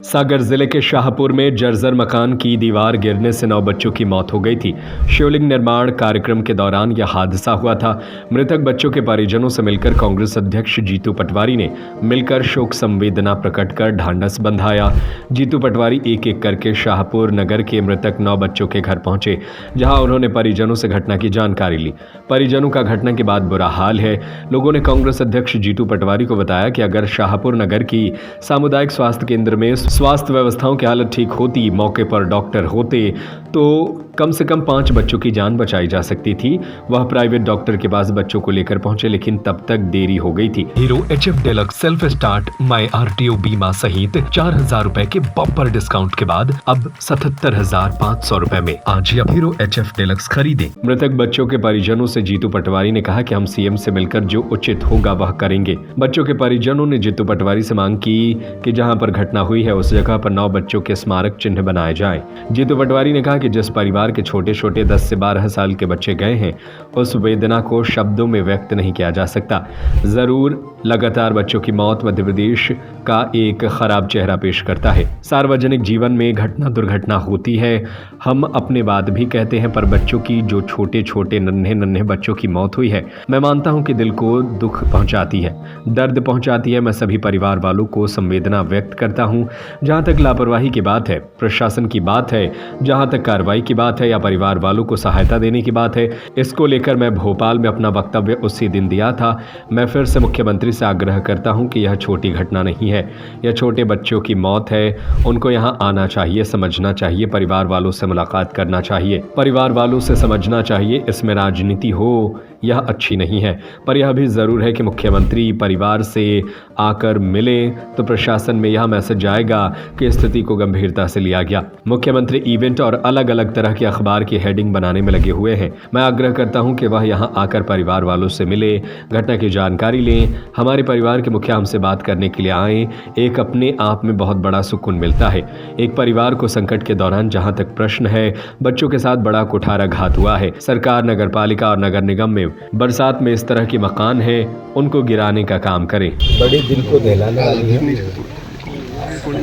सागर जिले के शाहपुर में जर्जर मकान की दीवार गिरने से 9 बच्चों की मौत हो गई थी। शिवलिंग निर्माण कार्यक्रम के दौरान यह हादसा हुआ था। मृतक बच्चों के परिजनों से मिलकर कांग्रेस अध्यक्ष जीतू पटवारी ने मिलकर शोक संवेदना प्रकट कर ढांढस बंधाया। जीतू पटवारी एक एक करके शाहपुर नगर के मृतक 9 बच्चों के घर पहुंचे, जहां उन्होंने परिजनों से घटना की जानकारी ली। परिजनों का घटना के बाद बुरा हाल है। लोगों ने कांग्रेस अध्यक्ष जीतू पटवारी को बताया कि अगर शाहपुर नगर की सामुदायिक स्वास्थ्य केंद्र में स्वास्थ्य व्यवस्थाओं की हालत ठीक होती, मौके पर डॉक्टर होते, तो कम से कम 5 बच्चों की जान बचाई जा सकती थी। वह प्राइवेट डॉक्टर के पास बच्चों को लेकर पहुंचे, लेकिन तब तक देरी हो गई थी। Hero HF deluxe self start my RTO बीमा सहित 4,000 रुपए के बम्पर डिस्काउंट के बाद अब 77,500 रुपए में आज ही हीरो HF डिलक्स खरीदें। मृतक बच्चों के परिजनों से जीतू पटवारी ने कहा कि हम CM से मिलकर जो उचित होगा वह करेंगे। बच्चों के परिजनों ने जीतू पटवारी से मांग की कि जहां पर घटना हुई है उस जगह पर 9 बच्चों के स्मारक चिन्ह बनाए जाएं। जीतू पटवारी ने कहा कि जिस परिवार के छोटे छोटे 10 से 12 साल के बच्चे गए हैं, उस वेदना को शब्दों में व्यक्त नहीं किया जा सकता। जरूर लगातार बच्चों की मौत मध्य प्रदेश का एक खराब चेहरा पेश करता है। सार्वजनिक जीवन में घटना दुर्घटना होती है, हम अपने बात भी कहते हैं, पर बच्चों की जो छोटे छोटे नन्हे नन्हे बच्चों की मौत हुई है, मैं मानता हूं कि दिल को दुख पहुंचाती है, दर्द पहुंचाती है। मैं सभी परिवार वालों को संवेदना व्यक्त करता हूं। जहां तक लापरवाही की बात है, प्रशासन की बात है, जहां तक कार्रवाई की बात है या परिवार वालों को सहायता देने की बात है, इसको लेकर मैं भोपाल में अपना वक्तव्य उसी दिन दिया था। मैं फिर से मुख्यमंत्री से आग्रह करता हूं कि यह छोटी घटना नहीं है, यह छोटे बच्चों की मौत है। उनको यहां आना चाहिए, समझना चाहिए, परिवार वालों से मुलाकात करना चाहिए, परिवार वालों से समझना चाहिए। इसमें राजनीति हो यह अच्छी नहीं है, पर यह भी जरूर है कि मुख्यमंत्री परिवार से आकर मिले तो प्रशासन में यह मैसेज जाएगा कि स्थिति को गंभीरता से लिया गया। मुख्यमंत्री इवेंट और अलग अलग तरह के अखबार की हेडिंग बनाने में लगे हुए हैं। मैं आग्रह करता हूं कि वह यहां आकर परिवार वालों से मिले, घटना की जानकारी लें, हमारे परिवार के मुखिया हमसे बात करने के लिए आए। एक अपने आप में बहुत बड़ा सुकून मिलता है। एक परिवार को संकट के दौरान, जहां तक प्रश्न है, बच्चों के साथ बड़ा कुठाराघात हुआ है। सरकार, नगर पालिका और नगर निगम में बरसात में इस तरह के मकान है, उनको गिराने का काम करें। बड़ी दिल को दहलाने वाली है।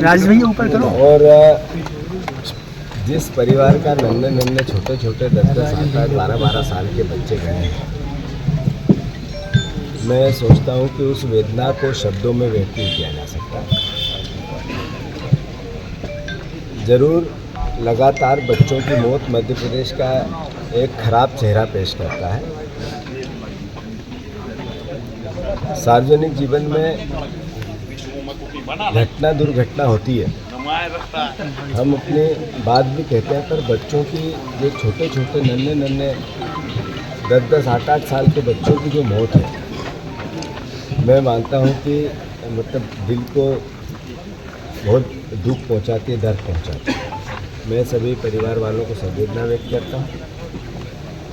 राज भैया ऊपर करो। और जिस परिवार का नन्हे नन्हे छोटे छोटे 10-10, 8-8, 12-12 साल के बच्चे गए हैं, मैं सोचता हूं कि उस वेदना को शब्दों में व्यक्त नहीं किया जा सकता। जरूर लगातार बच्चों की मौत मध्य प्रदेश का एक खराब चेहरा पेश करता है। सार्वजनिक जीवन में घटना दुर्घटना होती है, हम अपनी बात भी कहते हैं, पर बच्चों की जो छोटे छोटे नन्हे नन्हे 10-10, 8-8 साल के बच्चों की जो मौत है, मैं मानता हूं कि मतलब दिल को बहुत दुख पहुंचाती है, दर्द पहुंचाती है। मैं सभी परिवार वालों को संवेदना व्यक्त करता हूं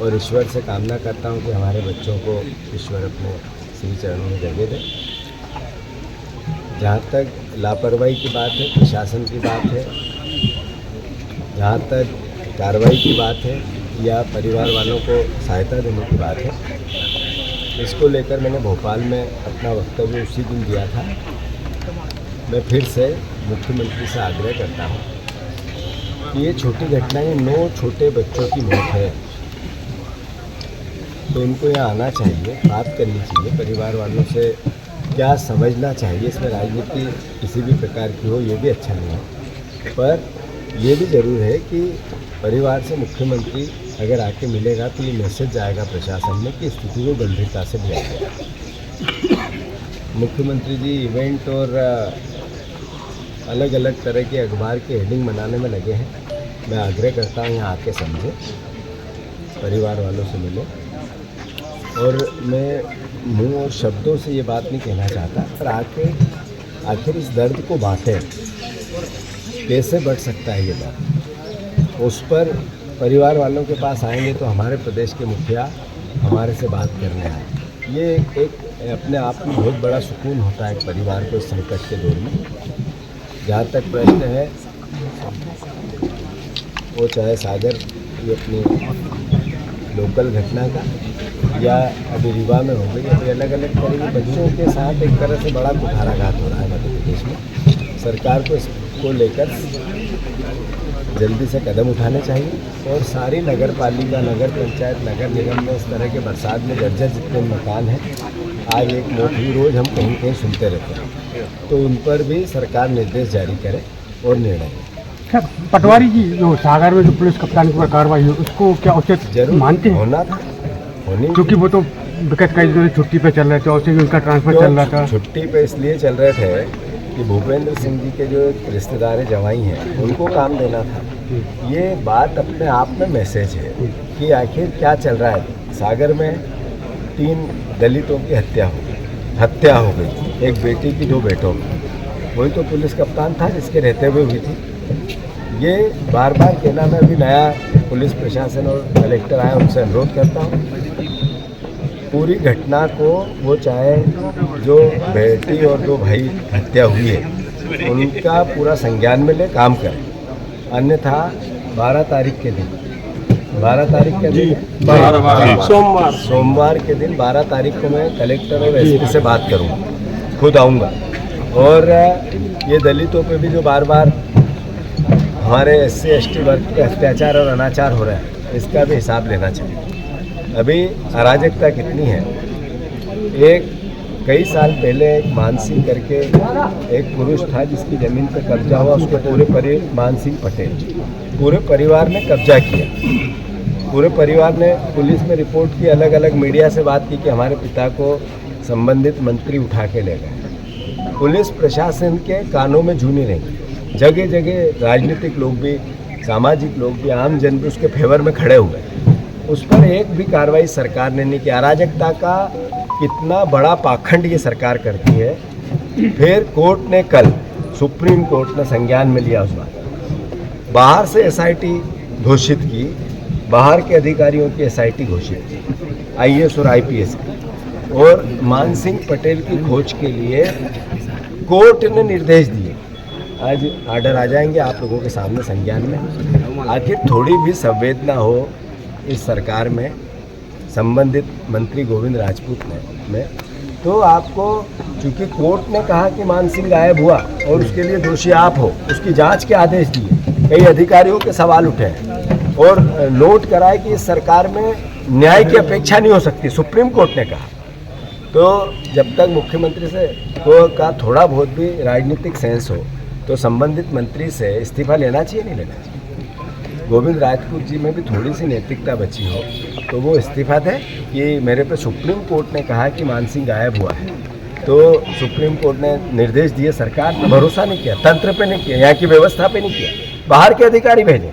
और ईश्वर से कामना करता हूं कि हमारे बच्चों को ईश्वर अपने श्री चरणों में जगह दे। जहाँ तक लापरवाही की बात है, प्रशासन की बात है, जहाँ तक कार्रवाई की बात है या परिवार वालों को सहायता देने की बात है, इसको लेकर मैंने भोपाल में अपना वक्तव्य उसी दिन दिया था। मैं फिर से मुख्यमंत्री से आग्रह करता हूँ कि ये छोटी घटनाएं, 9 छोटे बच्चों की मौत है, तो उनको यहाँ आना चाहिए, बात करनी चाहिए, परिवार वालों से क्या समझना चाहिए। इसमें राजनीति किसी भी प्रकार की हो ये भी अच्छा नहीं है, पर यह भी ज़रूर है कि परिवार से मुख्यमंत्री अगर आके मिलेगा तो ये मैसेज जाएगा प्रशासन में कि स्थिति को गंभीरता से लिया गया। मुख्यमंत्री जी इवेंट और अलग अलग तरह के अखबार के हेडिंग बनाने में लगे हैं। मैं आग्रह करता हूँ यहाँ आके समझें, परिवार वालों से मिले, और मैं मुंह और शब्दों से ये बात नहीं कहना चाहता, पर आखिर इस दर्द को बांटें। कैसे बढ़ सकता है ये दर्द, उस पर परिवार वालों के पास आएंगे तो हमारे प्रदेश के मुखिया हमारे से बात करने आए। ये एक अपने आप में बहुत बड़ा सुकून होता है एक परिवार को इस संकट के दौर में। जहाँ तक प्रश्न है वो चाहे सागर ये अपनी लोकल घटना का या अभी रीवा में हो गई, अभी अलग अलग तरह के बच्चों के साथ एक तरह से बड़ा कुठाराघात हो रहा है मध्य प्रदेश में। सरकार को को लेकर जल्दी से कदम उठाने चाहिए और सारी नगर पालिका, नगर पंचायत, नगर निगम में इस तरह के बरसात में जर्जर जितने मकान हैं, आज एक मौत हुई, रोज़ हम कहीं कहीं सुनते रहते हैं, तो उन पर भी सरकार निर्देश जारी करे और निर्णय ले। सर, पटवारी जी जो सागर में जो पुलिस कप्तान के ऊपर कार्रवाई हुई उसको क्या उचित जरूर मानते हैं? होना था, होनी, क्योंकि वो तो विगत कई दिनों से छुट्टी पे चल रहे थे और उससे भी उनका ट्रांसफर चल रहा था। छुट्टी पे इसलिए चल रहे थे कि भूपेंद्र सिंह जी के जो एक रिश्तेदार हैं, जवाई हैं, उनको काम देना था। ये बात अपने आप में मैसेज है कि आखिर क्या चल रहा है। सागर में 3 दलितों की हत्या हो गई, एक बेटी की, 2 बेटों की। वही तो पुलिस कप्तान था जिसके रहते हुए हुई थी। ये बार बार कहना, मैं अभी नया पुलिस प्रशासन और कलेक्टर आया, उनसे अनुरोध करता हूँ पूरी घटना को, वो चाहे जो बेटी और 2 भाई हत्या हुई है उनका पूरा संज्ञान में ले, काम करें। अन्यथा 12 तारीख के दिन, 12 तारीख के दिन, सोमवार के दिन 12 तारीख को मैं कलेक्टर और एसपी से बात करूँगा, खुद आऊँगा। और ये दलितों पे भी जो बार बार हमारे SC ST वर्ग पे अत्याचार और अनाचार हो रहा है, इसका भी हिसाब लेना चाहिए। अभी अराजकता कितनी है। कई साल पहले एक मानसिंह करके एक पुरुष था जिसकी ज़मीन पर कब्जा हुआ, उसके मानसिंह पटेल, पूरे परिवार ने कब्जा किया। पूरे परिवार ने पुलिस में रिपोर्ट की, अलग अलग मीडिया से बात की कि हमारे पिता को संबंधित मंत्री उठा के ले गए। पुलिस प्रशासन के कानों में जू नहीं रही। जगह जगह राजनीतिक लोग भी, सामाजिक लोग भी, आम जन भी उसके फेवर में खड़े हुए। उस पर एक भी कार्रवाई सरकार ने नहीं की। अराजकता का कितना बड़ा पाखंड ये सरकार करती है। फिर कोर्ट ने कल, सुप्रीम कोर्ट ने संज्ञान में लिया उस बात, बाहर से SIT घोषित की, बाहर के अधिकारियों की SIT घोषित की, IAS और IPS की, और मानसिंह पटेल की खोज के लिए कोर्ट ने निर्देश दिए। आज आर्डर आ जाएंगे आप लोगों के सामने संज्ञान में। आखिर थोड़ी भी संवेदना हो इस सरकार में, संबंधित मंत्री गोविंद राजपूत में, तो आपको, चूंकि कोर्ट ने कहा कि मानसिंह गायब हुआ और उसके लिए दोषी आप हो, उसकी जांच के आदेश दिए, कई अधिकारियों के सवाल उठे हैं और नोट कराए कि इस सरकार में न्याय की अपेक्षा नहीं हो सकती, सुप्रीम कोर्ट ने कहा। तो जब तक मुख्यमंत्री से का थोड़ा बहुत भी राजनीतिक सेंस हो तो संबंधित मंत्री से इस्तीफा लेना चाहिए, नहीं लेना चाहिए। गोविंद राजपूत जी में भी थोड़ी सी नैतिकता बची हो तो वो इस्तीफा दें कि मेरे पे सुप्रीम कोर्ट ने कहा कि मानसिंह गायब हुआ है, तो सुप्रीम कोर्ट ने निर्देश दिए, सरकार पे भरोसा नहीं किया, तंत्र पे नहीं किया, यहाँ की व्यवस्था पे नहीं किया, बाहर के अधिकारी भेजे,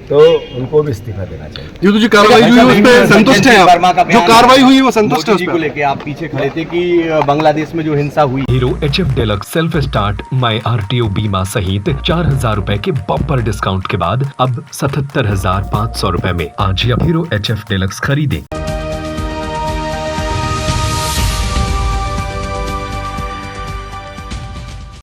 तो उनको भी इस्तीफा देना चाहिए। ये तो जो कार्रवाई हुई उस पर संतुष्ट हैं आप? जो कार्रवाई हुई वो संतुष्ट है उस मोदी जी पर? को लेके आप पीछे खड़े थे कि बांग्लादेश में जो हिंसा हुई। Hero HF deluxe self start my RTO बीमा सहित 4,000 रुपए के बम्पर डिस्काउंट के बाद अब 77,500 रुपए में। आज ही हीरो HF डिलक्स खरीदें।